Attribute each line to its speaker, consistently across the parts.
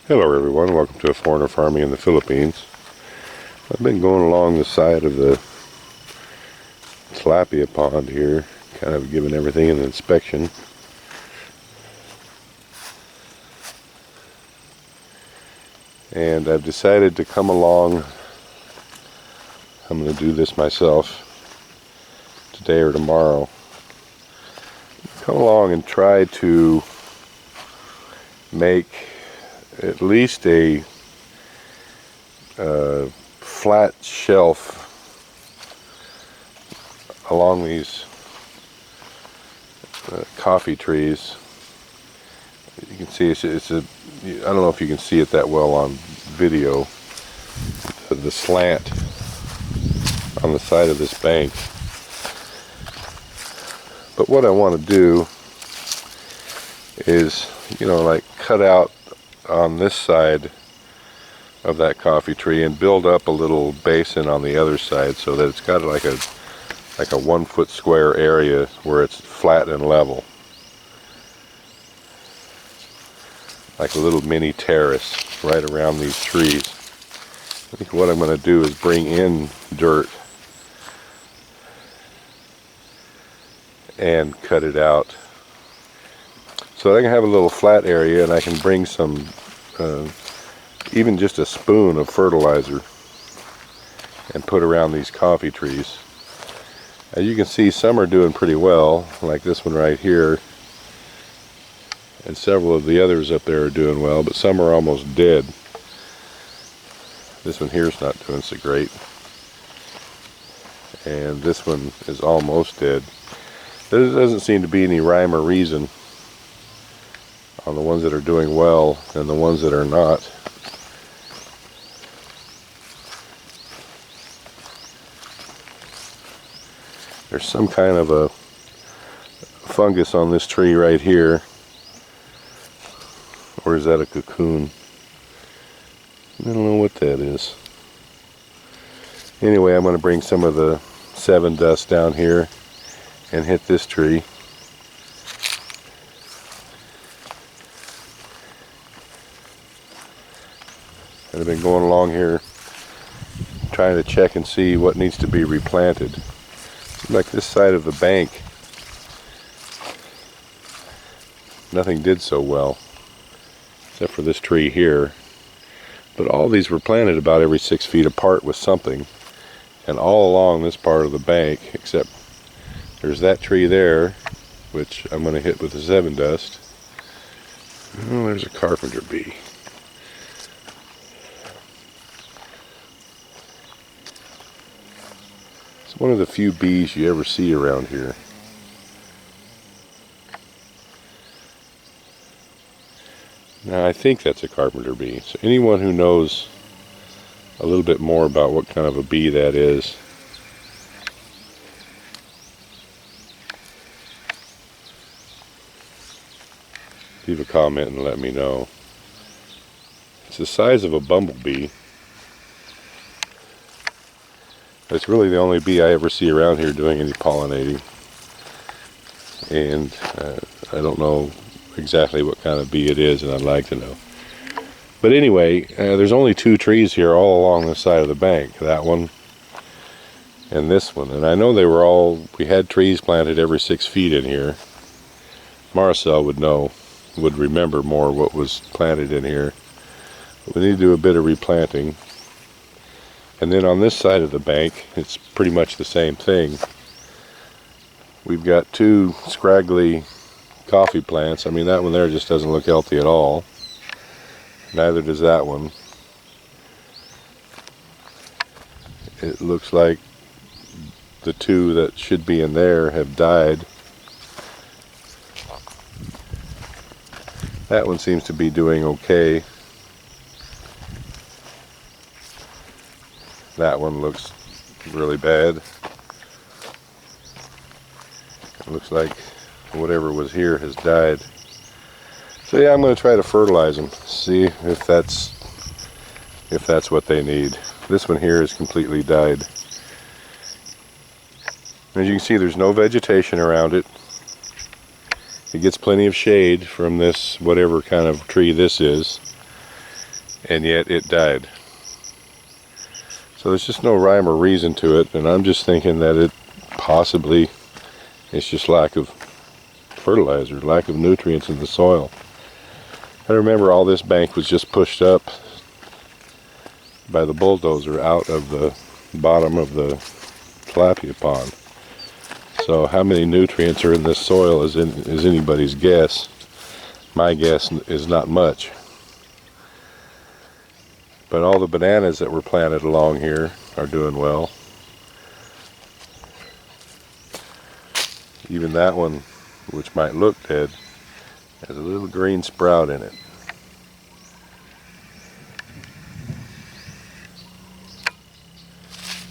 Speaker 1: Hello everyone, welcome to A Foreigner Farming in the Philippines. I've been going along the side of the Tilapia pond here, kind of giving everything an inspection. And I've decided to come along, I'm going to do this myself today or tomorrow, come along and try to make at least a flat shelf along these coffee trees. You can see it's a, I don't know if you can see it that well on video, the slant on the side of this bank. But what I want to do is, like cut out on this side of that coffee tree and build up a little basin on the other side so that it's got like a 1 foot square area where it's flat and level, like a little mini terrace right around these trees. I think what I'm going to do is bring in dirt and cut it out so that I can have a little flat area, and I can bring some, even just a spoon of fertilizer, and put around these coffee trees. As you can see, some are doing pretty well, like this one right here, and several of the others up there are doing well, but some are almost dead. This one here is not doing so great, and this one is almost dead. There doesn't seem to be any rhyme or reason on the ones that are doing well and the ones that are not. There's some kind of a fungus on this tree right here. Or is that a cocoon? I don't know what that is. Anyway, I'm going to bring some of the 7 dust down here and hit this tree. And I've been going along here trying to check and see what needs to be replanted. Seems like this side of the bank, nothing did so well, except for this tree here. But all these were planted about every 6 feet apart with something. And all along this part of the bank, except there's that tree there, which I'm going to hit with the 7 dust. Oh, there's a carpenter bee. It's one of the few bees you ever see around here. Now I think that's a carpenter bee. So anyone who knows a little bit more about what kind of a bee that is, leave a comment and let me know. It's the size of a bumblebee. It's really the only bee I ever see around here doing any pollinating. And I don't know exactly what kind of bee it is, and I'd like to know. But anyway, there's only 2 trees here all along the side of the bank. That one and this one. And I know they were all, we had trees planted every 6 feet in here. Marcel would know, would remember more what was planted in here. But we need to do a bit of replanting. And then on this side of the bank, it's pretty much the same thing. We've got 2 scraggly coffee plants. I mean, that one there just doesn't look healthy at all. Neither does that one. It looks like the 2 that should be in there have died. That one seems to be doing okay. That one looks really bad. It looks like whatever was here has died. So yeah, I'm going to try to fertilize them, see if that's what they need. This one here is completely died. As you can see, there's no vegetation around it. It gets plenty of shade from this, whatever kind of tree this is. and yet it died. So there's just no rhyme or reason to it, and I'm just thinking that it possibly it's just lack of fertilizer, lack of nutrients in the soil. I remember all this bank was just pushed up by the bulldozer out of the bottom of the tilapia pond. So how many nutrients are in this soil is anybody's guess. My guess is not much. But all the bananas that were planted along here are doing well. Even that one, which might look dead, has a little green sprout in it.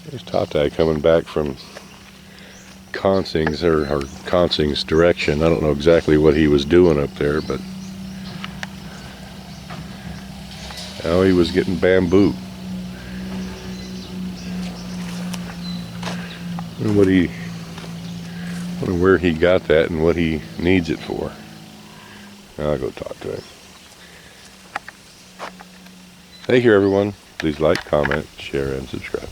Speaker 1: There's Tati coming back from Consing's direction. I don't know exactly what he was doing up there, but now he was getting bamboo. I wonder where he got that and what he needs it for. I'll go talk to him. Thank you, everyone. Please like, comment, share, and subscribe.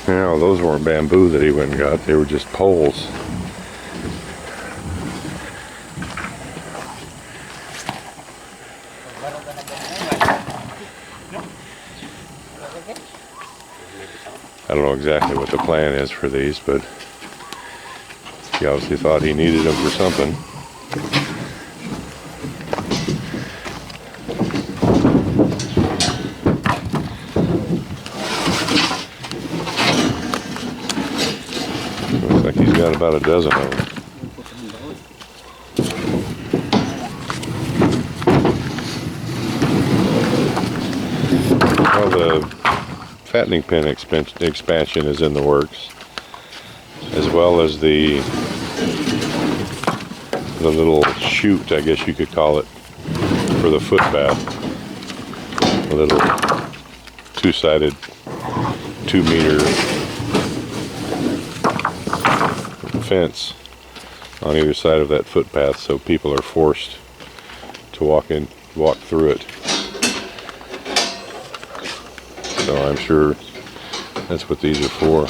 Speaker 1: Now, those weren't bamboo that he went and got. They were just poles. I don't know exactly what the plan is for these, but he obviously thought he needed them for something. Looks like he's got about a dozen of them. Well, the fattening pen expansion is in the works, as well as the little chute, I guess you could call it, for the footpath. A little two-sided, 2-meter fence on either side of that footpath, so people are forced to walk through it. So I'm sure that's what these are for.